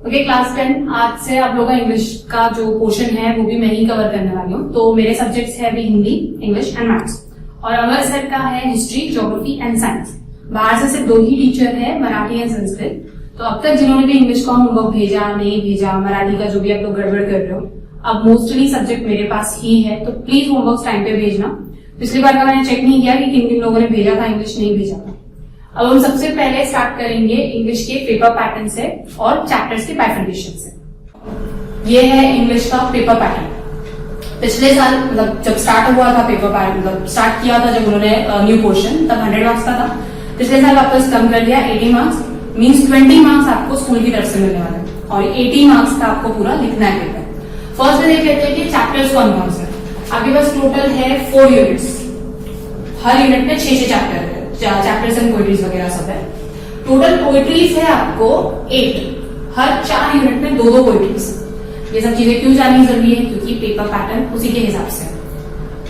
Okay class 10 आज से आप लोगों का इंग्लिश का जो पोर्शन है वो भी मैं ही कवर करने वाली हूँ। तो मेरे सब्जेक्ट्स है भी हिंदी, इंग्लिश एंड मैथ्स और अमर सर का है हिस्ट्री, ज्योग्राफी एंड साइंस। बाहर से सिर्फ 2 ही टीचर है, मराठी एंड संस्कृत। तो अब तक जिन्होंने भी इंग्लिश का होमवर्क भेजा, नहीं भेजा, मराठी का जो भी आप लोग गड़बड़ कर रहे हो, अब मोस्टली सब्जेक्ट मेरे पास ही है, तो प्लीज होमवर्क टाइम पे भेजना। पिछली बार का मैंने चेक नहीं किया कि किन किन लोगों ने भेजा था, इंग्लिश नहीं भेजा था। अब हम सबसे पहले स्टार्ट करेंगे इंग्लिश के पेपर पैटर्न से और चैप्टर्स के बाइफर्केशन से। ये है इंग्लिश का पेपर पैटर्न। पिछले साल मतलब जब स्टार्ट हुआ था पेपर पैटर्न, मतलब स्टार्ट किया था जब उन्होंने न्यू पोर्शन, तब 100 मार्क्स का था। पिछले साल वापस कम कर दिया, 80 मार्क्स, मीन्स 20 मार्क्स आपको स्कूल की तरफ से मिलने वाले हैं और 80 मार्क्स का आपको पूरा लिखना है पेपर। फर्स्ट में देख लेते हैं कि चैप्टर्स कौन कौन से। आपके पास टोटल है 4 यूनिट्स, हर यूनिट में 6 चैप्टर है, चैप्टर्स एंड पोएट्रीज वगैरह सब है। टोटल पोएट्रीज है आपको 8, हर 4 यूनिट में 2-2 पोएट्रीज। ये सब चीजें क्यों जाननी जरूरी है, क्योंकि पेपर पैटर्न उसी के हिसाब से है।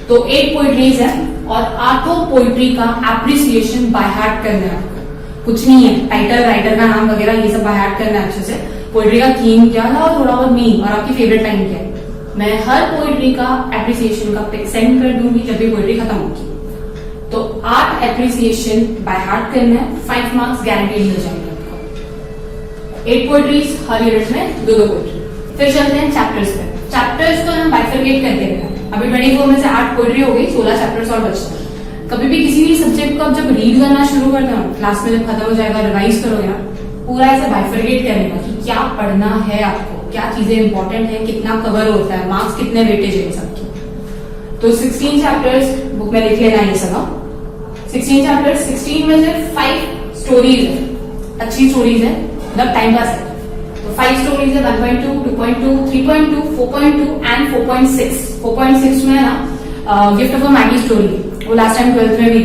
तो 8 पोएट्रीज है और 8 पोएट्री का एप्रिसिएशन बाय हार्ट करना है आपको। कुछ नहीं है, टाइटल, राइटर का नाम वगैरह ये सब बाय हार्ट करना है अच्छे से। पोएट्री का थीम क्या था और थोड़ा बहुत मीनिंग और आपकी फेवरेट लाइन क्या है। मैं हर पोएट्री का एप्रिसिएशन का पिक सेंड कर दूंगी जब भी पोएट्री खत्म होगी। तो 8 एप्रिसिएशन बाय हार्ट करना है, 5 मार्क्स गारंटीड मिल जाएंगे आपको। 8 पोएट्रीज, हर यूनिट में 2-2 पोएट्री। फिर चलते हैं चैप्टर्स पे। चैप्टर्स को हम बाइफरकेट करके रखा। अभी 24 में से 8 पोएट्री हो गई, 16 चैप्टर्स और बचते हैं। कभी भी किसी भी सब्जेक्ट को आप जब रीड करना शुरू करते हो, क्लास में जब खत्म हो जाएगा, रिवाइज करोगे ना, पूरा ऐसे बाइफरकेट करने का कि क्या पढ़ना है आपको, क्या चीजें इंपॉर्टेंट है, कितना कवर होता है, मार्क्स कितने वेटेज है सबकी। तो 16 चैप्टर्स बुक में लिख लेना ये सब। 16 चैप्टर्स, 16 में से 5 स्टोरीज है, अच्छी स्टोरीज है, मतलब टाइम पास है। तो 5 स्टोरीज है, 1.2, 2.2, 3.2, 4.2 एंड 4.6। 4.6 में है ना gift of a Maggi story, वो लास्ट टाइम 12th में भी।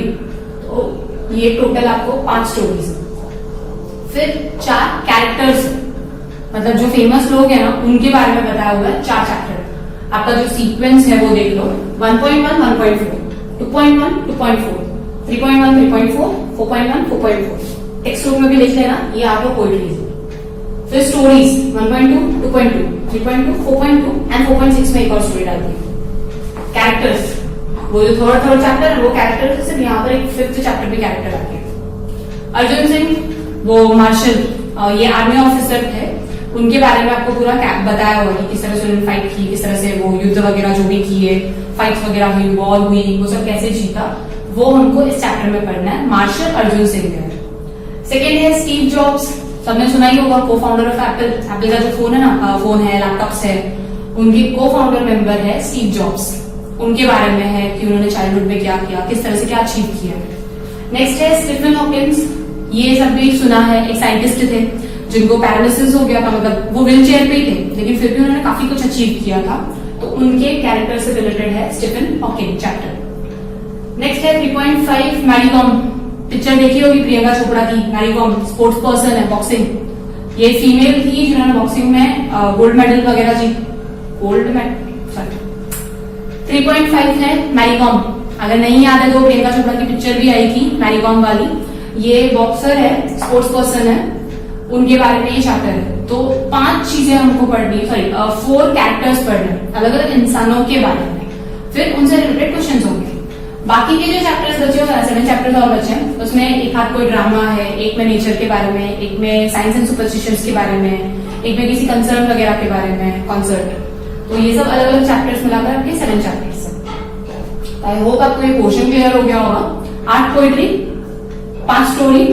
तो ये टोटल आपको 5 स्टोरीज है। फिर 4 कैरेक्टर्स, मतलब जो फेमस लोग हैं ना उनके बारे में बताया हुआ है 4 चैप्टर। आपका जो सीक्वेंस है वो देख लो, 1.1, 1.4, 2.1, 2.4, 3.1, 3.4, 4.1, 4.4। टेक्स्ट बुक में भी लिख लेना, ये आपको पोएट्रीज है। फिर स्टोरीज 1.2, 2.2, 3.2, 4.2 एंड 4.6 में एक और स्टोरी डाल दी। कैरेक्टर्स, वो जो थर्ड चैप्टर है वो कैरेक्टर, सिर्फ यहाँ पर एक 5th चैप्टर भी कैरेक्टर आते हैं। अर्जुन सिंह वो मार्शल, ये आर्मी ऑफिसर थे, उनके बारे में आपको पूरा बताया हुआ है किस तरह से उन्होंने फाइट की, किस तरह से वो युद्ध वगैरह जो भी किए, फाइट्स वगैरह हुई, वॉर हुई, वो सब कैसे जीता, वो हमको इस चैप्टर में पढ़ना है। मार्शल अर्जुन सिंह है। सेकेंड है स्टीव जॉब्स, सबने सुना ही होगा, को फाउंडर ऑफ एप्पल। एप्पल का जो फोन है ना, फोन है, लैपटॉप्स है, उनके को फाउंडर मेंबर है स्टीव जॉब्स। उनके बारे में है कि उन्होंने चाइल्डहुड में क्या किया, किस तरह से क्या अचीव किया। नेक्स्ट है स्टीफन हॉकिंस, ये सब भी सुना है, एक साइंटिस्ट थे जिनको पैरालिसिस हो गया था, मतलब वो व्हील चेयर पे ही थे लेकिन फिर भी उन्होंने काफी कुछ अचीव किया था। तो उनके कैरेक्टर से रिलेटेड है स्टीफन हॉकिंग चैप्टर। नेक्स्ट है 3.5 मैरी कॉम। पिक्चर देखी होगी प्रियंका चोपड़ा की, मैरी कॉम स्पोर्ट्स पर्सन है, बॉक्सिंग। ये फीमेल थी जिन्होंने बॉक्सिंग में गोल्ड मेडल वगैरह जीत, गोल्ड मेडल। 3.5 है मैरी कॉम। अगर नहीं याद है तो प्रियंका चोपड़ा की पिक्चर भी आई थी मैरी कॉम वाली। ये बॉक्सर है, स्पोर्ट्स पर्सन है, उनके बारे में ये चैप्टर है। तो 5 चीजें हमको पढ़नी, 4 कैरेक्टर्स पढ़ने, अलग अलग इंसानों के बारे में, फिर उनसे रिलेटेड क्वेश्चंस होंगे। बाकी के जो चैप्टर्स बचे हो, 7 चैप्टर्स और बचे हैं, उसमें एक हाथ कोई ड्रामा है, एक में नेचर के बारे में, एक में साइंस एंड सुपरस्टिशंस के बारे में, एक में किसी कंसर्न वगैरह के बारे में, कॉन्सर्ट। तो ये सब अलग अलग चैप्टर्स मिलाकर आपके 7 चैप्टर्स है। आई होप आपको ये पोर्शन क्लियर हो गया होगा। 8 पोएट्री, 5 स्टोरी,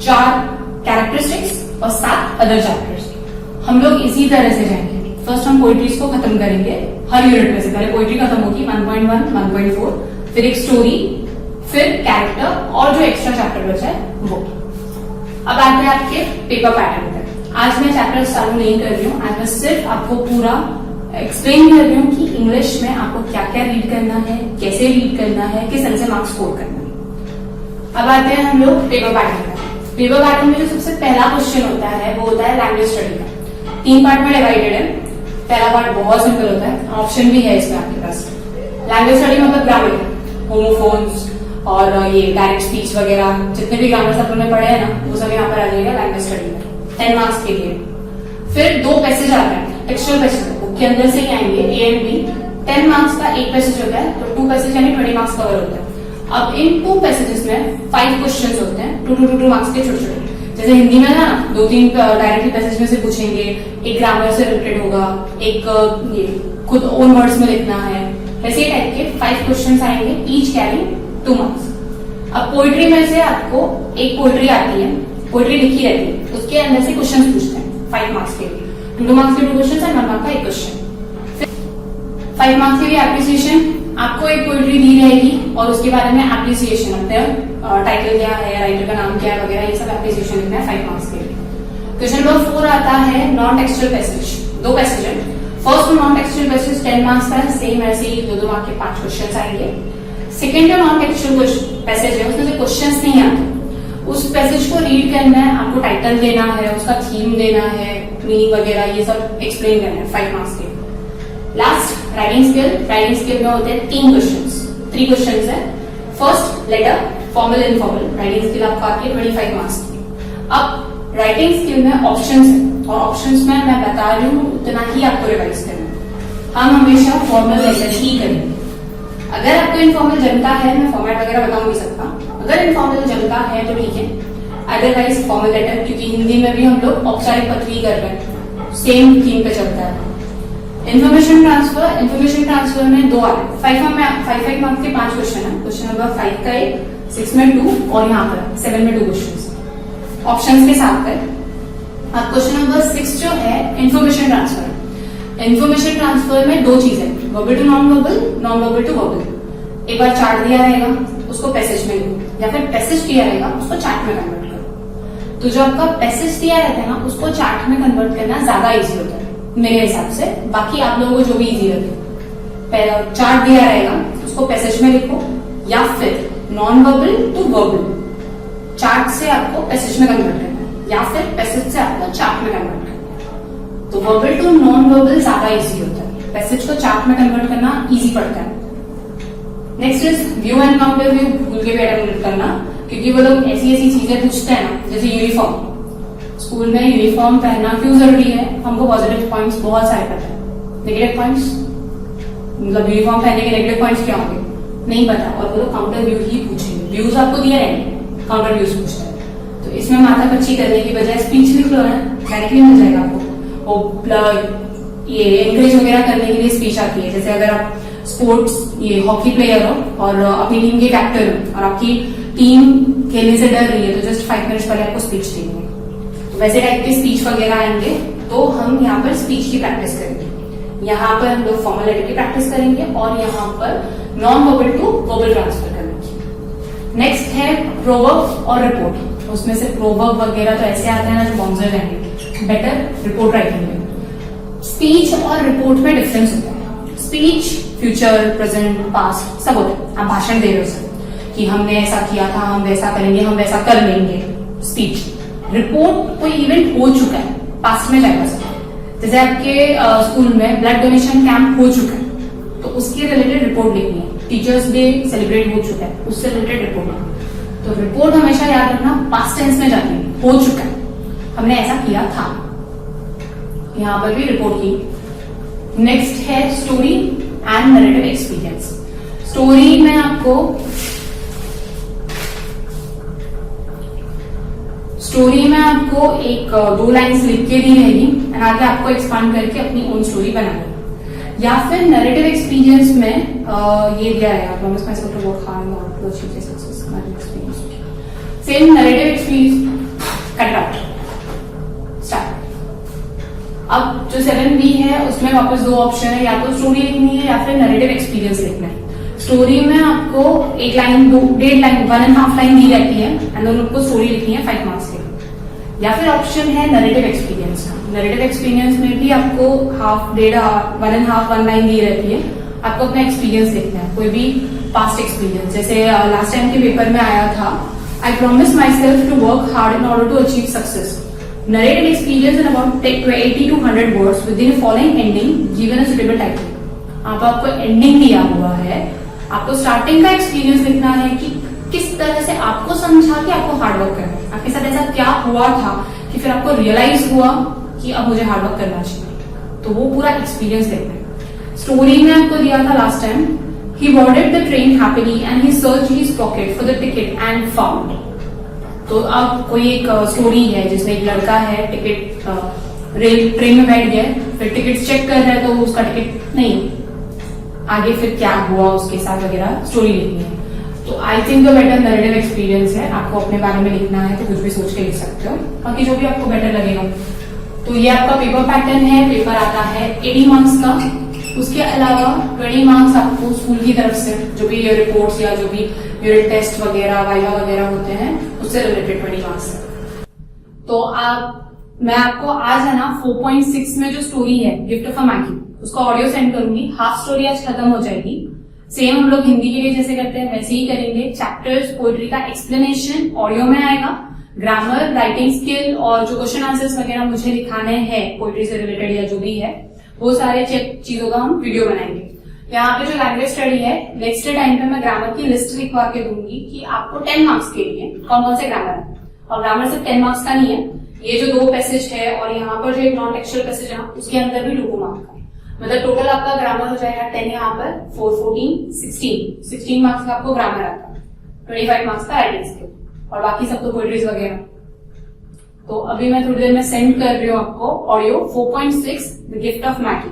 4 कैरेक्टरिस्टिक्स और 7 अदर चैप्टर्स। हम लोग इसी तरह से जाएंगे। फर्स्ट हम पोएट्रीज को खत्म करेंगे हर यूनिट में से। पहले पोएट्री खत्म होगी 1.1, 1.4, फिर एक स्टोरी, फिर कैरेक्टर और जो एक्स्ट्रा चैप्टर बचा है वो। अब आते हैं आपके पेपर पैटर्न पर। आज मैं चैप्टर चालू नहीं कर रही हूँ, आज मैं सिर्फ आपको पूरा एक्सप्लेन कर रही हूँ कि इंग्लिश में आपको क्या क्या रीड करना है, कैसे रीड करना है, किस तरह से मार्क्स स्कोर करना है। अब आते हैं हम लोग पेपर पैटर्न पर। पेपर पैटर्न में जो सबसे पहला क्वेश्चन होता है वो होता है लैंग्वेज स्टडी का। 3 पार्ट में डिवाइडेड है। पहला पार्ट बहुत सिंपल होता है, ऑप्शन भी है इसमें आपके पास। लैंग्वेज स्टडी मतलब ग्रामर, होमोफोन्स और ये डायरेक्ट स्पीच वगैरह जितने भी ग्रामर सब हमने पढ़े हैं ना, वो सब यहाँ पर आ जाएगा लैंग्वेज स्टडी में 10 मार्क्स के लिए। फिर 2 पैसेज आते हैं, टेक्सचुअल पैसेज, बुक के अंदर से ही आएंगे, ए एंड बी। 10 मार्क्स का एक पैसेज होता है, तो 2 पैसेज यानी 20 मार्क्स कवर होता है। अब इन 2 पैसेजेस में 5 क्वेश्चंस होते हैं, 2 मार्क्स के छोटे छोटे। जैसे हिंदी में ना 2-3 डायरेक्टली पैसेज में से पूछेंगे, एक ग्रामर से रिलेटेड होगा, एक ये खुद ओन वर्ड्स में लिखना है, वैसे टाइप के 5 क्वेश्चंस आएंगे, ईच कैरी 2 मार्क्स। अब पोइट्री में से आपको एक पोइट्री आती है, पोइट्री लिखी रहती है, उसके अंदर से क्वेश्चन पूछते हैं 5 मार्क्स के लिए, 2 मार्क्स के 2 क्वेश्चन और 1 मार्क का 1 क्वेश्चन। 5 मार्क्स के लिए एप्रिसिएशन, आपको एक पोइट्री दी रहेगी और उसके बारे में एप्रिसिएशन होता है, टाइटल क्या है, राइटर का नाम क्या है वगैरह, ये सब एप्रिसिएशन लिखना है 5 मार्क्स के लिए। क्वेश्चन नंबर 4 आता है नॉन टेक्सचुअल पैसेज, 2 पैसेज है। First non textual passage 10 marks का है, सेम ऐसे ही 2 मार्क के 5 क्वेश्चन आएंगे। सेकेंड जो नॉन टेक्सचुअल पैसेज है उसमें से क्वेश्चन नहीं आते, उस पैसेज को रीड करना है, आपको टाइटल देना है, उसका थीम देना है, मीनिंग वगैरह ये सब एक्सप्लेन करना है 5 मार्क्स के। Last writing skill, writing skill में होते हैं 3 क्वेश्चंस है। First letter, formal informal, writing skill आपको आती है 25 मार्क्स की। अब राइटिंग स्किल में ऑप्शंस है और ऑप्शंस में मैं बता रही हूँ उतना ही आपको रिवाइज करना है। हम हमेशा फॉर्मल लेटर ही करेंगे। अगर आपको इनफॉर्मल जमता है, मैं फॉर्मेट वगैरह बता नहीं सकता, अगर इनफॉर्मल जमता है तो ठीक है, अदरवाइज फॉर्मल लेटर, क्योंकि हिंदी में भी हम लोग औपचारिक पत्री कर रहे हैं, सेम थीम पे चलता है। इन्फॉर्मेशन ट्रांसफर में 2 आए, 5 मार्क्स के 5 क्वेश्चन है। क्वेश्चन नंबर 5 का 1, 6 में 2 और यहाँ पर 7 में 2 क्वेश्चन ऑप्शन के साथ है। अब क्वेश्चन नंबर 6 जो है इन्फॉर्मेशन ट्रांसफर। इन्फॉर्मेशन ट्रांसफर में 2 चीजें, verbal to non verbal, non verbal to verbal. एक बार चार्ट दिया रहेगा उसको पैसेज में लिखो, या फिर पैसेज दिया रहेगा उसको चार्ट में कन्वर्ट करो। तो जो आपका पैसेज दिया रहता है ना उसको चार्ट में कन्वर्ट करना ज्यादा इजी होता है मेरे हिसाब से, बाकी आप लोगों को जो भी इजी लगे। चार्ट दिया रहेगा उसको पैसेज में लिखो, या फिर non verbal to verbal, chart से आपको पैसेज में कन्वर्ट करना है, या फिर पैसेज से आपको चार्ट में कन्वर्ट करना है। तो वर्बल टू नॉन वर्बल ज्यादा इजी होता है, पैसेज को चार्ट में कन्वर्ट करना इजी पड़ता है। Next is view and counter view, भूल के भी अटेम्प्ट करना, क्योंकि वो लोग ऐसी चीजें पूछते हैं ना, जैसे यूनिफॉर्म। स्कूल में यूनिफॉर्म पहनना क्यों जरूरी है, हमको पॉजिटिव पॉइंट्स बहुत सारे पता है, नेगेटिव पॉइंट्स मतलब यूनिफॉर्म पहनने के नेगेटिव पॉइंट्स क्या होंगे नहीं पता, और वो लोग काउंटर व्यू ही पूछेंगे। व्यूज आपको दिए रहेंगे, काउंटर व्यूज पूछते हैं। तो इसमें माथा पच्ची करने की बजाय स्पीच लिख लो ना, डायरेक्टली मिल जाएगा आपको। और ये एनकरेज वगैरह करने के लिए स्पीच आती है, जैसे अगर आप स्पोर्ट्स ये हॉकी प्लेयर हो और अपनी टीम के कैप्टन हो और आपकी टीम खेलने से डर रही है, तो जस्ट 5 मिनट्स पहले आपको स्पीच देंगे। वैसे टाइप के स्पीच वगैरह आएंगे, तो हम यहाँ पर स्पीच की प्रैक्टिस करेंगे। यहाँ पर हम लोग फॉर्मल लेटर की प्रैक्टिस करेंगे और यहाँ पर non verbal to verbal transfer करेंगे। नेक्स्ट है प्रोवर्ब और रिपोर्ट। उसमें से प्रोवर्ब वगैरह तो ऐसे आते हैं ना जो बॉन्जर रहेंगे, बेटर रिपोर्ट राइटिंग में। स्पीच और रिपोर्ट में डिफरेंस होता है। स्पीच फ्यूचर, प्रेजेंट, पास्ट सब होता है, आप भाषण दे रहे हो सर कि हमने ऐसा किया था, हम वैसा करेंगे, हम वैसा कर लेंगे, स्पीच। रिपोर्ट कोई इवेंट हो चुका है, पास्ट में जाएगा सर, जैसे आपके स्कूल में ब्लड डोनेशन कैंप हो चुका है तो उसके रिलेटेड रिपोर्ट लिखनी है। टीचर्स डे सेलिब्रेट हो चुका है, उससे रिलेटेड रिपोर्ट है। तो रिपोर्ट हमेशा याद रखना पास्ट टेंस में जाती है, हो चुका है, हमने ऐसा किया था। यहां पर भी रिपोर्ट की। नेक्स्ट है story and narrative experience. Story में आपको एक 2 लाइन्स लिख के दी रहेगी और आगे आपको एक्सपांड करके अपनी ओन स्टोरी बनानी। या फिर नरेटिव एक्सपीरियंस में ये दिया रहेगा, promise myself to work hard not to achieve success. Same narrative experience, cut out, start. अब जो 7B है उसमें वापस 2 ऑप्शन है, या तो स्टोरी लिखनी है या फिर नरेटिव एक्सपीरियंस लिखना है। स्टोरी में आपको 1 लाइन, 1.5 लाइन, 1.5 लाइन दी रहती है एंड दोनों को स्टोरी लिखनी है 5 मार्क्स के। या फिर ऑप्शन है नरेटिव एक्सपीरियंस का। नरेटिव एक्सपीरियंस में भी आपको 1.5 लाइन दी रहती है, आपको अपना एक्सपीरियंस लिखना है, कोई भी पास्ट एक्सपीरियंस। जैसे लास्ट टाइम के पेपर में आया था, I promise myself to work hard in order to achieve success. Narrative experience in about 80 to 100 words within a following ending given a suitable title. आपको ending दिया हुआ है, आपको स्टार्टिंग का एक्सपीरियंस लिखना है कि किस तरह से आपको समझा कि आपको हार्ड वर्क करना है, आपके साथ ऐसा क्या हुआ था कि फिर आपको रियलाइज हुआ कि अब मुझे हार्ड वर्क करना चाहिए। तो वो पूरा एक्सपीरियंस देखते हैं। स्टोरी में आपको दिया था last time, he boarded the train happily and he searched his pocket for the ticket and found। तो अब कोई एक स्टोरी है जिसमें एक लड़का है, टिकट रेल ट्रेन में बैठ गया, फिर टिकट चेक कर रहा है तो उसका टिकट नहीं, आगे फिर क्या हुआ उसके साथ वगैरह स्टोरी लिखनी है। तो I think the better narrative experience है। आपको अपने बारे में लिखना है तो कुछ भी सोच के लिख सकते हो, बाकी जो भी आपको बेटर लगेगा। तो ये आपका पेपर पैटर्न है। पेपर आता है 80 मार्क्स का। उसके अलावा 20 मार्क्स आपको स्कूल की तरफ से जो भी ये रिपोर्ट्स या जो भी यूनिट टेस्ट वगैरह वाइवा वगैरह होते हैं उससे रिलेटेड 20 मार्क्स है। तो मैं आपको आज है ना 4.6 में जो स्टोरी है गिफ्ट ऑफ अ मैगी, उसका ऑडियो सेंड करूंगी। हाफ स्टोरी आज खत्म हो जाएगी। सेम हम लोग हिंदी के लिए जैसे करते हैं वैसे ही करेंगे। चैप्टर्स पोएट्री का एक्सप्लेनेशन ऑडियो में आएगा, ग्रामर, राइटिंग स्किल और जो क्वेश्चन आंसर्स वगैरह मुझे दिखाने हैं पोएट्री से रिलेटेड या जो भी है वो सारे चीजों का हम वीडियो बनाएंगे। यहाँ पे जो लैंग्वेज स्टडी है नेक्स्ट टाइम पे मैं ग्रामर की लिस्ट लिखवा के दूंगी कि आपको 10 मार्क्स के लिए कौन कौन से ग्रामर है। और ग्रामर सिर्फ 10 मार्क्स का नहीं है, ये जो 2 पैसेज है और यहाँ पर जो एक नॉन टेक्सचुअल पैसेज है उसके अंदर भी 2 मार्क्स का, मतलब टोटल आपका ग्रामर हो जाएगा 10, यहाँ पर 4, 14, 16 मार्क्स का आपको ग्रामर आता है, 25 मार्क्स का राइटिंग स्किल और बाकी सब तो पोएट्रीज वगैरह। तो अभी मैं थोड़ी देर में सेंड कर रही हूँ आपको audio 4.6 the gift of Maggi.